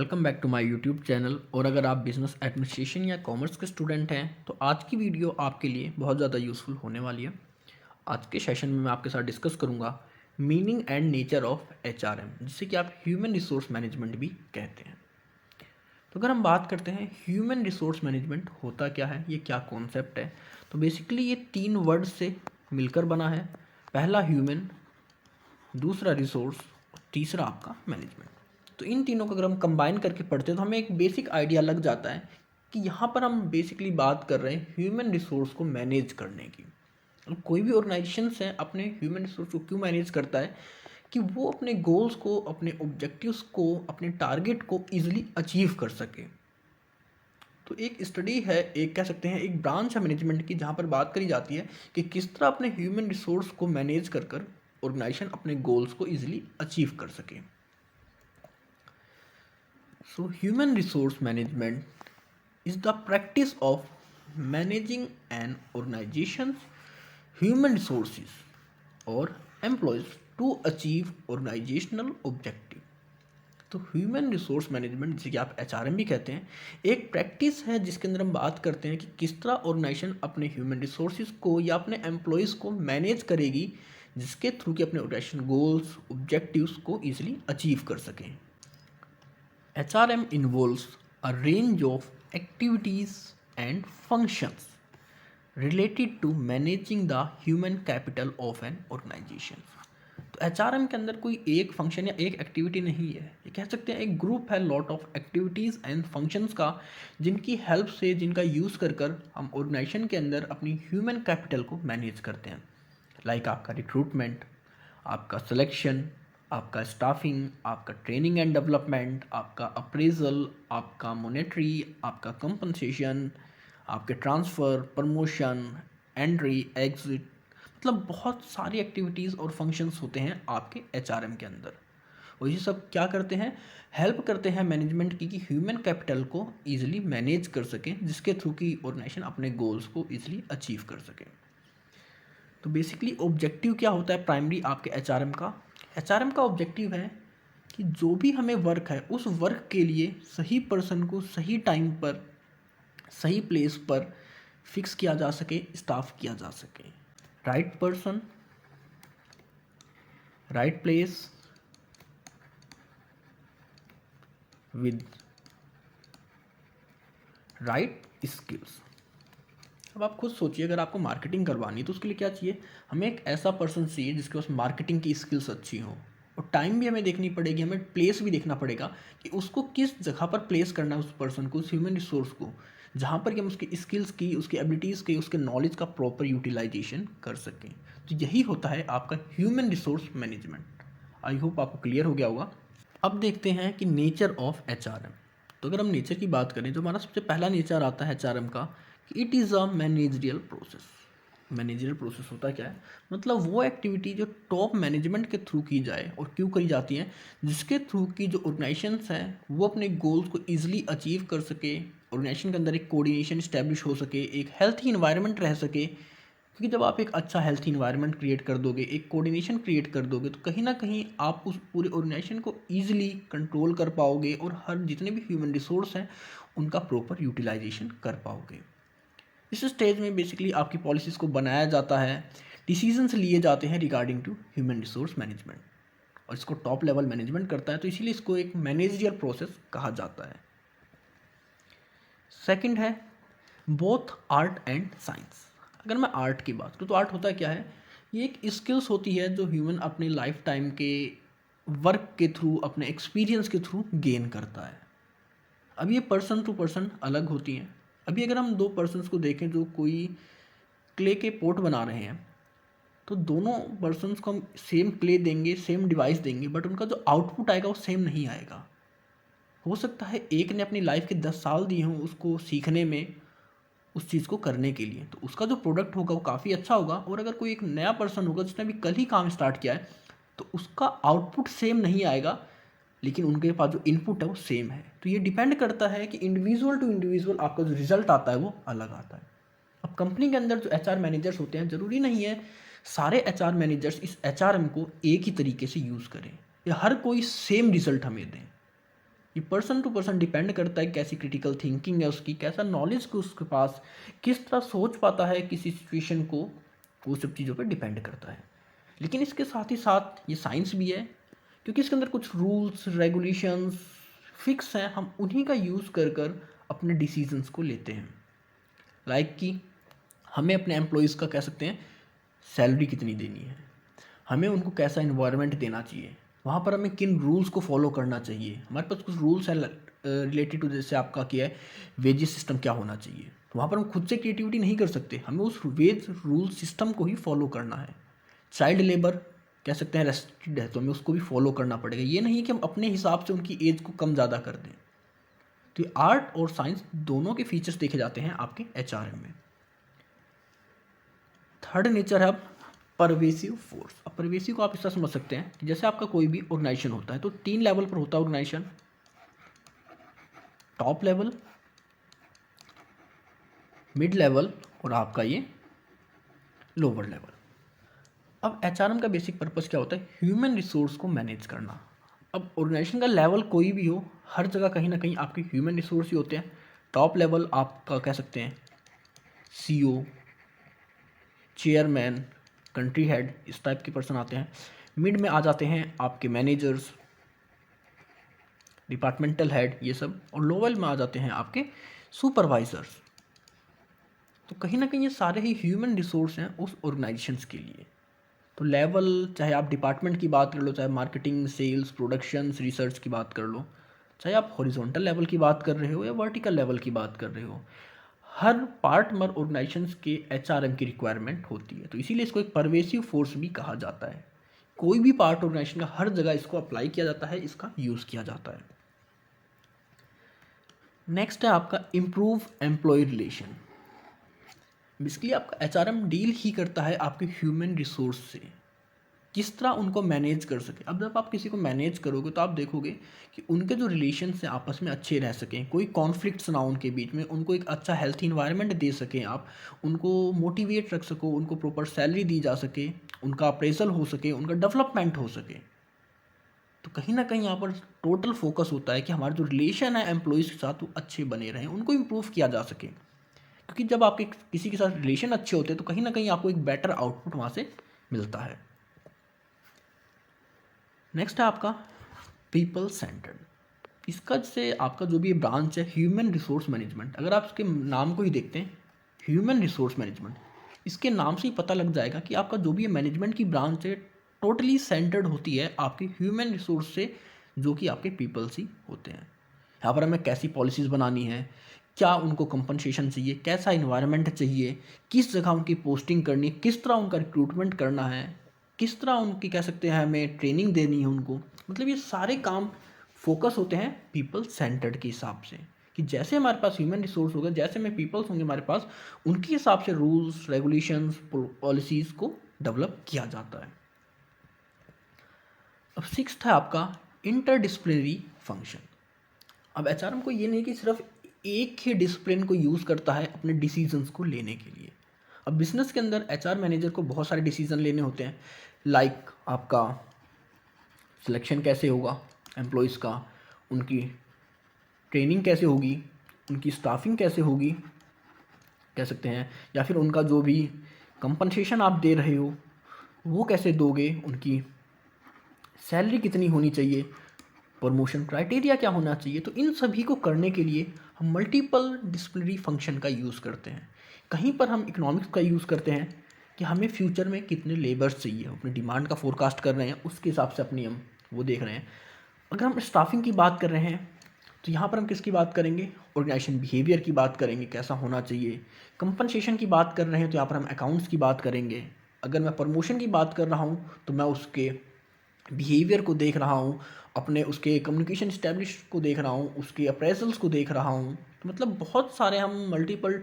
Welcome back to my YouTube channel. और अगर आप बिजनेस एडमिनिस्ट्रेशन या कॉमर्स के स्टूडेंट हैं तो आज की वीडियो आपके लिए बहुत ज़्यादा यूज़फुल होने वाली है। आज के सेशन में मैं आपके साथ डिस्कस करूंगा meaning and nature of HRM, जिसे कि आप ह्यूमन रिसोर्स मैनेजमेंट भी कहते हैं। तो अगर हम बात करते हैं ह्यूमन रिसोर्स मैनेजमेंट होता क्या है, ये क्या कॉन्सेप्ट है, तो बेसिकली ये 3 वर्ड से मिलकर बना है। पहला ह्यूमन, दूसरा रिसोर्स, तीसरा आपका मैनेजमेंट। तो इन तीनों को अगर हम कंबाइन करके पढ़ते हैं तो हमें एक बेसिक आइडिया लग जाता है कि यहाँ पर हम बेसिकली बात कर रहे हैं ह्यूमन रिसोर्स को मैनेज करने की। और कोई भी ऑर्गेनाइजेशन है अपने ह्यूमन रिसोर्स को क्यों मैनेज करता है कि वो अपने गोल्स को, अपने ऑब्जेक्टिव्स को, अपने टारगेट को ईजिली अचीव कर सके। तो एक स्टडी है, एक कह सकते हैं एक ब्रांच है मैनेजमेंट की, जहाँ पर बात करी जाती है कि किस तरह अपने ह्यूमन रिसोर्स को मैनेज कर कर ऑर्गेनाइजेशन अपने गोल्स को ईजिली अचीव कर सके। So, human resource management is the practice of managing an organization's human resources or employees to achieve organizational objective। तो ह्यूमन रिसोर्स मैनेजमेंट, जिसे कि आप एचआरएम भी कहते हैं, एक प्रैक्टिस है जिसके अंदर हम बात करते हैं कि किस तरह ऑर्गेनाइजेशन अपने ह्यूमन रिसोर्सेज को या अपने एम्प्लॉयज़ को मैनेज करेगी, जिसके थ्रू कि अपने ऑर्गेनाइजेशन गोल्स, ऑब्जेक्टिव्स को ईजिली अचीव कर सकें। HRM involves a range of activities and functions related to managing the human capital of an organization। तो HRM के अंदर कोई एक फंक्शन या एक एक्टिविटी नहीं है, ये कह सकते हैं एक ग्रुप है lot of activities and functions का, जिनकी हेल्प से, जिनका यूज़ कर कर हम ऑर्गेनाइजेशन के अंदर अपनी ह्यूमन कैपिटल को मैनेज करते हैं। लाइक आपका रिक्रूटमेंट, आपका सिलेक्शन, आपका स्टाफिंग, आपका ट्रेनिंग एंड डेवलपमेंट, आपका अप्रेजल, आपका मॉनेटरी, आपका कंपनसेशन, आपके ट्रांसफ़र, प्रमोशन, एंट्री, एग्जिट, मतलब बहुत सारी एक्टिविटीज़ और फंक्शंस होते हैं आपके एचआरएम के अंदर। और ये सब क्या करते हैं, हेल्प करते हैं मैनेजमेंट की कि ह्यूमन कैपिटल को ईजिली मैनेज कर सकें, जिसके थ्रू की ऑर्गेनाइजेशन अपने गोल्स को ईजिली अचीव कर सके। तो बेसिकली ऑब्जेक्टिव क्या होता है प्राइमरी आपके एचआरएम का? एचआरएम का ऑब्जेक्टिव है कि जो भी हमें वर्क है, उस वर्क के लिए सही पर्सन को सही टाइम पर, सही प्लेस पर फिक्स किया जा सके, स्टाफ किया जा सके। Right person, right place with right skills. अब आप खुद सोचिए, अगर आपको मार्केटिंग करवानी है तो उसके लिए क्या चाहिए, हमें एक ऐसा पर्सन चाहिए जिसके पास मार्केटिंग की स्किल्स अच्छी हो, और टाइम भी हमें देखनी पड़ेगी, हमें प्लेस भी देखना पड़ेगा कि उसको किस जगह पर प्लेस करना है, उस पर्सन को, उस ह्यूमन रिसोर्स को, जहाँ पर कि हम उसकी स्किल्स की, उसकी एबिलिटीज़ की, उसके नॉलेज का प्रॉपर यूटिलाइजेशन कर सकें। तो यही होता है आपका human resource management. I hope आपको क्लियर हो गया होगा। अब देखते हैं कि नेचर ऑफ एचआरएम। तो अगर हम नेचर की बात करें तो हमारा सबसे पहला नेचर आता है एचआरएम का कि it is a managerial process. Managerial process होता क्या है, मतलब वो एक्टिविटी जो टॉप मैनेजमेंट के थ्रू की जाए, और क्यों करी जाती है, जिसके थ्रू की जो ऑर्गेनाइजेशंस हैं वो अपने गोल्स को ईजिली अचीव कर सके, ऑर्गेनाइजेशन के अंदर एक कोऑर्डिनेशन इस्टेब्लिश हो सके, एक हेल्थी इन्वायरमेंट रह सके। क्योंकि जब आप एक अच्छा हेल्थी इन्वायरमेंट क्रिएट कर दोगे, एक कोऑर्डिनेशन क्रिएट कर दोगे, तो कहीं ना कहीं आप उस पूरे ऑर्गेनाइजेशन को ईजिली कंट्रोल कर पाओगे और हर जितने भी ह्यूमन रिसोर्स हैं उनका प्रॉपर यूटिलाइजेशन कर पाओगे। इस स्टेज में बेसिकली आपकी पॉलिसीज़ को बनाया जाता है, डिसीजंस लिए जाते हैं regarding to human resource management, और इसको टॉप लेवल मैनेजमेंट करता है, तो इसीलिए इसको एक मैनेजरियल प्रोसेस कहा जाता है। सेकंड है बोथ आर्ट एंड साइंस। अगर मैं आर्ट की बात करूँ तो आर्ट होता क्या है, ये एक स्किल्स होती है जो ह्यूमन अपने लाइफ टाइम के वर्क के थ्रू, अपने एक्सपीरियंस के थ्रू गेन करता है। अब ये पर्सन टू पर्सन अलग होती हैं। अभी अगर हम दो पर्सन्स को देखें जो कोई क्ले के पोट बना रहे हैं, तो दोनों पर्सन्स को हम सेम क्ले देंगे, सेम डिवाइस देंगे, बट उनका जो आउटपुट आएगा वो सेम नहीं आएगा। हो सकता है एक ने अपनी लाइफ के 10 साल दिए हों उसको सीखने में, उस चीज़ को करने के लिए, तो उसका जो प्रोडक्ट होगा वो काफ़ी अच्छा होगा। और अगर कोई एक नया पर्सन होगा जिसने अभी कल ही काम स्टार्ट किया है, तो उसका आउटपुट सेम नहीं आएगा, लेकिन उनके पास जो इनपुट है वो सेम है। तो ये डिपेंड करता है कि इंडिविजुअल टू इंडिविजुअल आपका जो रिजल्ट आता है वो अलग आता है। अब कंपनी के अंदर जो एचआर मैनेजर्स होते हैं, ज़रूरी नहीं है सारे एचआर मैनेजर्स इस एचआरएम को एक ही तरीके से यूज़ करें या हर कोई सेम रिजल्ट हमें दें। ये पर्सन टू पर्सन डिपेंड करता है, कैसी क्रिटिकल थिंकिंग है उसकी, कैसा नॉलेज को उसके पास, किस तरह सोच पाता है किसी सिचुएशन को, वो सब चीज़ों पर डिपेंड करता है। लेकिन इसके साथ ही साथ ये साइंस भी है, क्योंकि इसके अंदर कुछ रूल्स रेगुलेशंस फिक्स हैं, हम उन्हीं का यूज़ कर कर अपने डिसीजंस को लेते हैं। लाइक कि हमें अपने एम्प्लॉयज़ का कह सकते हैं सैलरी कितनी देनी है, हमें उनको कैसा इन्वायरमेंट देना चाहिए, वहाँ पर हमें किन रूल्स को फॉलो करना चाहिए। हमारे पास कुछ रूल्स हैं रिलेटेड टू, जैसे आपका क्या है वेजेस सिस्टम क्या होना चाहिए, तो वहाँ पर हम खुद से क्रिएटिविटी नहीं कर सकते, हमें उस वेज रूल सिस्टम को ही फॉलो करना है। चाइल्ड लेबर कह सकते हैं रेस्ट्रिक्टेड है, तो हमें उसको भी फॉलो करना पड़ेगा। ये नहीं है कि हम अपने हिसाब से उनकी एज को कम ज़्यादा कर दें। तो ये आर्ट और साइंस दोनों के फीचर्स देखे जाते हैं आपके एचआरएम में। थर्ड नेचर है अब परवेसिव फोर्स। अब परवेसिव को आप इस तरह समझ सकते हैं कि जैसे आपका कोई भी ऑर्गेनाइजेशन होता है तो 3 लेवल पर होता है organisation, top level, mid level और आपका ये लोअर लेवल। अब एचआरएम का बेसिक पर्पस क्या होता है, ह्यूमन रिसोर्स को मैनेज करना। अब ऑर्गेनाइजेशन का लेवल कोई भी हो, हर जगह कहीं ना कहीं आपके ह्यूमन रिसोर्स ही होते हैं। टॉप लेवल आपका कह सकते हैं सीईओ, चेयरमैन, कंट्री हेड, इस टाइप के पर्सन आते हैं। मिड में आ जाते हैं आपके मैनेजर्स, डिपार्टमेंटल हेड, ये सब। और लोअर में आ जाते हैं आपके सुपरवाइजर्स। तो कहीं ना कहीं ये सारे ही ह्यूमन रिसोर्स हैं उस ऑर्गेनाइजेशंस के लिए। तो लेवल चाहे आप डिपार्टमेंट की बात कर लो, चाहे मार्केटिंग, सेल्स, प्रोडक्शंस, रिसर्च की बात कर लो, चाहे आप हॉरिजॉन्टल लेवल की बात कर रहे हो या वर्टिकल लेवल की बात कर रहे हो, हर पार्ट में ऑर्गेनाइजेशंस के एचआरएम की रिक्वायरमेंट होती है। तो इसीलिए इसको एक परवेसिव फोर्स भी कहा जाता है। कोई भी पार्ट ऑर्गेनाइजेशन का हर जगह इसको अप्लाई किया जाता है, इसका यूज़ किया जाता है। नेक्स्ट है आपका इम्प्रूव एम्प्लॉय रिलेशन। बेसिकली आपका एचआरएम डील ही करता है आपके ह्यूमन रिसोर्स से, किस तरह उनको मैनेज कर सके। अब जब आप किसी को मैनेज करोगे तो आप देखोगे कि उनके जो रिलेशन से आपस में अच्छे रह सकें, कोई कॉन्फ्लिक्ट्स ना हो उनके बीच में, उनको एक अच्छा हेल्थी इन्वायरमेंट दे सकें, आप उनको मोटिवेट रख सको, उनको प्रॉपर सैलरी दी जा सके, उनका अप्रेजल हो सके, उनका डेवलपमेंट हो सके। तो कहीं ना कहीं यहाँ पर टोटल फोकस होता है कि हमारे जो रिलेशन है एम्प्लॉयज़ के साथ वो अच्छे बने रहें, उनको इम्प्रूव किया जा सके। क्योंकि जब आपके किसी के साथ रिलेशन अच्छे होते हैं तो कहीं ना कहीं आपको एक बेटर आउटपुट वहाँ से मिलता है। नेक्स्ट है आपका पीपल सेंटर्ड। इसका जैसे आपका जो भी ब्रांच है ह्यूमन रिसोर्स मैनेजमेंट, अगर आप इसके नाम को ही देखते हैं ह्यूमन रिसोर्स मैनेजमेंट, इसके नाम से ही पता लग जाएगा कि आपका जो भी मैनेजमेंट की ब्रांच है टोटली सेंटर्ड होती है आपके ह्यूमन रिसोर्स से, जो कि आपके पीपल्स ही होते हैं। यहाँ पर हमें कैसी पॉलिसीज़ बनानी है, क्या उनको कंपनसेशन चाहिए, कैसा इन्वायरमेंट चाहिए, किस जगह उनकी पोस्टिंग करनी है, किस तरह उनका रिक्रूटमेंट करना है, किस तरह उनकी कह सकते हैं हमें ट्रेनिंग देनी है उनको। मतलब ये सारे काम फोकस होते हैं पीपल सेंटर्ड के हिसाब से, कि जैसे हमारे पास ह्यूमन रिसोर्स होगा, जैसे में पीपल्स होंगे हमारे पास, उनके हिसाब से रूल्स रेगुलेशंस पॉलिसीज़ को डेवलप किया जाता है। अब सिक्स्थ है आपका इंटरडिसिप्लिनरी फंक्शन। अब एचआरएम को ये नहीं कि सिर्फ एक ही डिसिप्लिन को यूज़ करता है अपने डिसीजंस को लेने के लिए। अब बिजनेस के अंदर एचआर मैनेजर को बहुत सारे डिसीजन लेने होते हैं, लाइक आपका सिलेक्शन कैसे होगा एम्प्लॉयज़ का, उनकी ट्रेनिंग कैसे होगी, उनकी स्टाफिंग कैसे होगी कह सकते हैं, या फिर उनका जो भी कंपनसेशन आप दे रहे हो वो कैसे दोगे, उनकी सैलरी कितनी होनी चाहिए, प्रमोशन क्राइटेरिया क्या होना चाहिए। तो इन सभी को करने के लिए हम मल्टीपल डिसिप्लिनरी फंक्शन का यूज़ करते हैं। कहीं पर हम इकोनॉमिक्स का यूज़ करते हैं कि हमें फ्यूचर में कितने लेबर्स चाहिए, अपनी डिमांड का फोरकास्ट कर रहे हैं, उसके हिसाब से अपनी हम वो देख रहे हैं। अगर हम स्टाफिंग की बात कर रहे हैं तो यहाँ पर हम किसकी बात करेंगे, ऑर्गेनाइजेशन बिहेवियर की बात करेंगे, कैसा होना चाहिए। कंपनसेशन की बात कर रहे हैं तो यहाँ पर हम अकाउंट्स की बात करेंगे। अगर मैं प्रमोशन की बात कर रहा हूँ तो मैं उसके बिहेवियर को देख रहा हूँ, अपने उसके कम्युनिकेशन स्टैब्लिश को देख रहा हूँ, उसके अप्रेजल्स को देख रहा हूँ। तो मतलब बहुत सारे हम मल्टीपल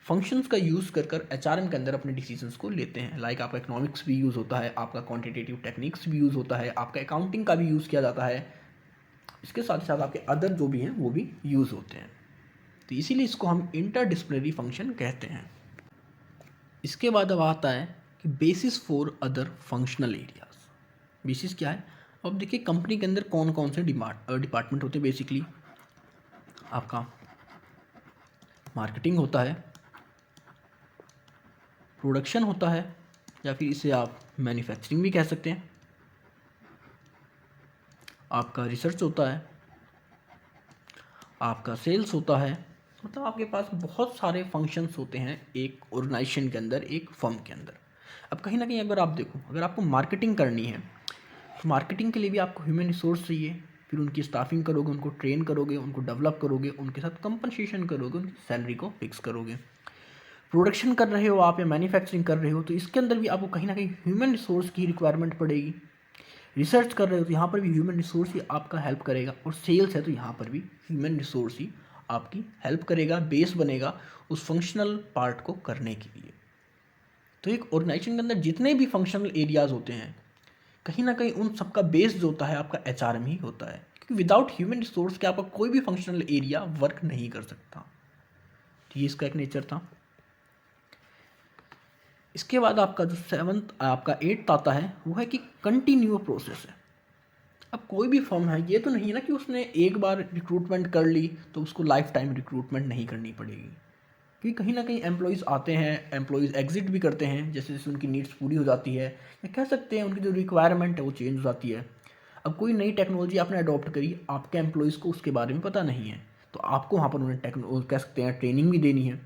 फंक्शंस का यूज़ कर कर एचआरएम के अंदर अपने डिसीजंस को लेते हैं। लाइक आपका इकोनॉमिक्स भी यूज़ होता है, आपका क्वांटिटेटिव टेक्निक्स भी यूज़ होता है, आपका अकाउंटिंग का भी यूज़ किया जाता है, इसके साथ ही साथ आपके अदर जो भी हैं वो भी यूज़ होते हैं। तो इसीलिए इसको हम इंटरडिसिप्लिनरी फंक्शन कहते हैं। इसके बाद अब आता है कि basis for other functional areas. Basis क्या है, अब देखिए कंपनी के अंदर कौन कौन से डिपार्टमेंट होते हैं। बेसिकली आपका मार्केटिंग होता है, प्रोडक्शन होता है, या फिर इसे आप मैन्युफैक्चरिंग भी कह सकते हैं, आपका रिसर्च होता है, आपका सेल्स होता है। मतलब आपके पास बहुत सारे फंक्शंस होते हैं एक ऑर्गेनाइजेशन के अंदर, एक फर्म के अंदर। अब कहीं ना कहीं अगर आप देखो, अगर आपको मार्केटिंग करनी है तो मार्केटिंग के लिए भी आपको ह्यूमन रिसोर्स चाहिए। फिर उनकी स्टाफिंग करोगे, उनको ट्रेन करोगे, उनको डेवलप करोगे, उनके साथ कंपनसेशन करोगे, उनकी सैलरी को फिक्स करोगे। प्रोडक्शन कर रहे हो आप या मैन्युफैक्चरिंग कर रहे हो तो इसके अंदर भी आपको कहीं ना कहीं ह्यूमन रिसोर्स की रिक्वायरमेंट पड़ेगी। रिसर्च कर रहे हो तो यहाँ पर भी ह्यूमन रिसोर्स ही आपका हेल्प करेगा, और सेल्स है तो यहाँ पर भी ह्यूमन रिसोर्स ही आपकी हेल्प करेगा, बेस बनेगा उस फंक्शनल पार्ट को करने के लिए। तो एक ऑर्गेनाइजेशन के अंदर जितने भी फंक्शनल एरियाज होते हैं, कहीं ना कहीं उन सबका बेस जो होता है आपका एचआरएम ही होता है, क्योंकि विदाउट ह्यूमन रिसोर्स के आपका कोई भी फंक्शनल एरिया वर्क नहीं कर सकता। तो ये इसका एक नेचर था। इसके बाद आपका जो सेवन्थ आपका एट्थ आता है वो है कि कंटिन्यू प्रोसेस है। अब कोई भी फर्म है, ये तो नहीं है ना कि उसने एक बार रिक्रूटमेंट कर ली तो उसको लाइफ टाइम रिक्रूटमेंट नहीं करनी पड़ेगी, क्योंकि कहीं ना कहीं एम्प्लॉयज़ आते हैं, एम्प्लॉयज़ एग्जिट भी करते हैं जैसे जैसे उनकी नीड्स पूरी हो जाती है, या कह सकते हैं उनकी जो रिक्वायरमेंट है वो चेंज हो जाती है। अब कोई नई टेक्नोलॉजी आपने अडॉप्ट करी, आपके एम्प्लॉयज़ को उसके बारे में पता नहीं है, तो आपको वहाँ पर उन्हें कह सकते हैं ट्रेनिंग भी देनी है।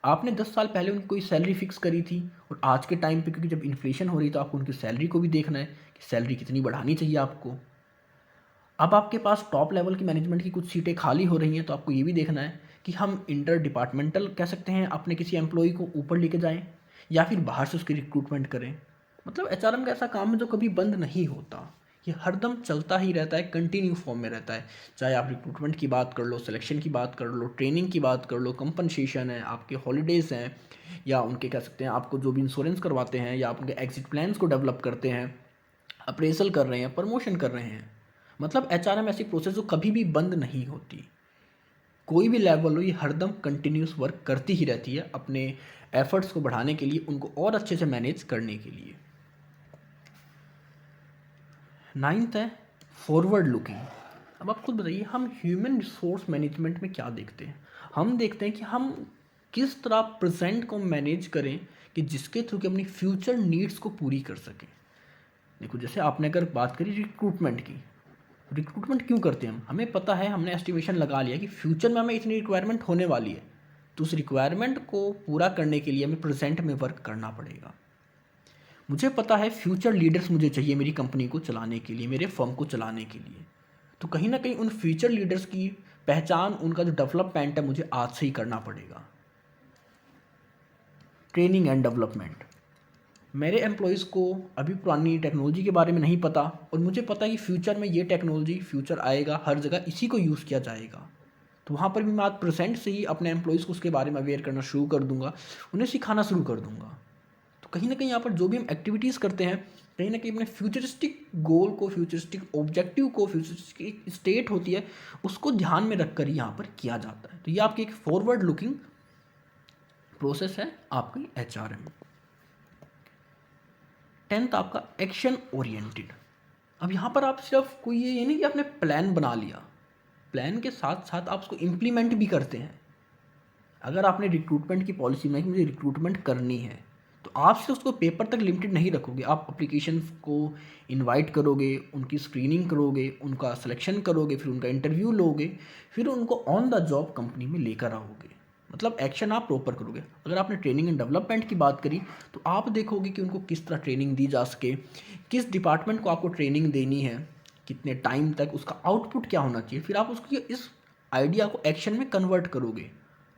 आपने 10 साल पहले उनकी कोई सैलरी फिक्स करी थी, और आज के टाइम पे क्योंकि जब इन्फ्लेशन हो रही है तो आपको उनकी सैलरी को भी देखना है कि सैलरी कितनी बढ़ानी चाहिए आपको। अब आपके पास टॉप लेवल की मैनेजमेंट की कुछ सीटें खाली हो रही हैं, तो आपको ये भी देखना है कि हम इंटर डिपार्टमेंटल कह सकते हैं अपने किसी एम्प्लॉय को ऊपर लेके जाएं, या फिर बाहर से उसकी रिक्रूटमेंट करें। मतलब एचआरएम का ऐसा काम है जो कभी बंद नहीं होता, ये हरदम चलता ही रहता है, कंटिन्यू फॉर्म में रहता है। चाहे आप रिक्रूटमेंट की बात कर लो, सिलेक्शन की बात कर लो, ट्रेनिंग की बात कर लो, कंपनसेशन है, आपके हॉलीडेज़ हैं, या उनके कह सकते हैं आपको जो भी इंश्योरेंस करवाते हैं, या आप उनके एग्जिट प्लान्स को डेवलप करते हैं, अप्रेजल कर रहे हैं, प्रमोशन कर रहे हैं। मतलब एचआरएम ऐसी प्रोसेस जो कभी भी बंद नहीं होती, कोई भी लेवल हो, ये हरदम कंटिन्यूस वर्क करती ही रहती है अपने एफर्ट्स को बढ़ाने के लिए, उनको और अच्छे से मैनेज करने के लिए। नाइन्थ है फॉरवर्ड लुकिंग। अब आप खुद बताइए, हम ह्यूमन रिसोर्स मैनेजमेंट में क्या देखते हैं? हम देखते हैं कि हम किस तरह प्रेजेंट को मैनेज करें कि जिसके थ्रू कि अपनी फ्यूचर नीड्स को पूरी कर सकें। देखो जैसे आपने अगर बात करी रिक्रूटमेंट की, रिक्रूटमेंट क्यों करते हैं हम? हमें पता है, हमने एस्टिमेशन लगा लिया कि फ्यूचर में हमें इतनी रिक्वायरमेंट होने वाली है, तो उस रिक्वायरमेंट को पूरा करने के लिए हमें प्रेजेंट में वर्क करना पड़ेगा। मुझे पता है फ्यूचर लीडर्स मुझे चाहिए मेरी कंपनी को चलाने के लिए, मेरे फर्म को चलाने के लिए, तो कहीं ना कहीं उन फ्यूचर लीडर्स की पहचान, उनका जो डेवलपमेंट है मुझे आज से ही करना पड़ेगा। ट्रेनिंग एंड डेवलपमेंट, मेरे एम्प्लॉयज़ को अभी पुरानी टेक्नोलॉजी के बारे में नहीं पता, और मुझे पता है कि फ्यूचर में ये टेक्नोलॉजी फ्यूचर आएगा, हर जगह इसी को यूज़ किया जाएगा, तो वहाँ पर भी मैं आज प्रेजेंट से ही अपने एम्प्लॉयज़ को उसके बारे में अवेयर करना शुरू कर दूंगा, उन्हें सिखाना शुरू कर दूंगा। तो कहीं ना कहीं यहाँ पर जो भी हम एक्टिविटीज़ करते हैं, कहीं ना कहीं अपने फ्यूचरिस्टिक गोल को, फ्यूचरिस्टिक ऑब्जेक्टिव को, फ्यूचरिस्टिक स्टेट होती है उसको ध्यान में रखकर ही यहाँ पर किया जाता है। तो ये आपकी एक फॉरवर्ड लुकिंग प्रोसेस है आपकी एचआरएम। 10th आपका एक्शन ओरिएंटेड। अब यहाँ पर आप सिर्फ कोई ये नहीं कि आपने प्लान बना लिया, प्लान के साथ साथ आप उसको इम्प्लीमेंट भी करते हैं। अगर आपने रिक्रूटमेंट की पॉलिसी में कि मुझे रिक्रूटमेंट करनी है, तो आप सिर्फ उसको पेपर तक लिमिटेड नहीं रखोगे, आप एप्लीकेशंस को इनवाइट करोगे, उनकी स्क्रीनिंग करोगे, उनका सिलेक्शन करोगे, फिर उनका इंटरव्यू लोगे, फिर उनको ऑन द जॉब कंपनी में लेकर आओगे। मतलब एक्शन आप प्रॉपर करोगे। अगर आपने ट्रेनिंग एंड डेवलपमेंट की बात करी, तो आप देखोगे कि उनको किस तरह ट्रेनिंग दी जा सके, किस डिपार्टमेंट को आपको ट्रेनिंग देनी है, कितने टाइम तक, उसका आउटपुट क्या होना चाहिए, फिर आप उसकी इस आइडिया को एक्शन में कन्वर्ट करोगे।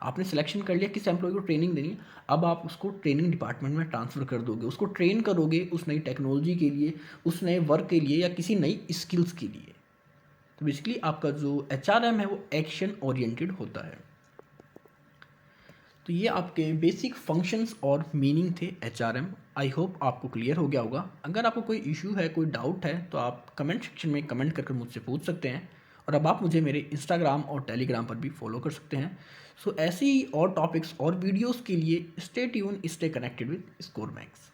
आपने सिलेक्शन कर लिया किस एम्प्लॉय को ट्रेनिंग देनी है, अब आप उसको ट्रेनिंग डिपार्टमेंट में ट्रांसफ़र कर दोगे, उसको ट्रेन करोगे उस नई टेक्नोलॉजी के लिए, उस नए वर्क के लिए, या किसी नई स्किल्स के लिए। तो बेसिकली आपका जो एचआरएम है वो एक्शन ओरिएंटेड होता है। तो ये आपके बेसिक फंक्शंस और मीनिंग थे एचआरएम। आई होप आपको क्लियर हो गया होगा। अगर आपको कोई इशू है, कोई डाउट है, तो आप कमेंट सेक्शन में कमेंट करके मुझसे पूछ सकते हैं, और अब आप मुझे मेरे इंस्टाग्राम और टेलीग्राम पर भी फॉलो कर सकते हैं। सो ऐसी ही और टॉपिक्स और वीडियोस के लिए stay tune, stay connected with score max.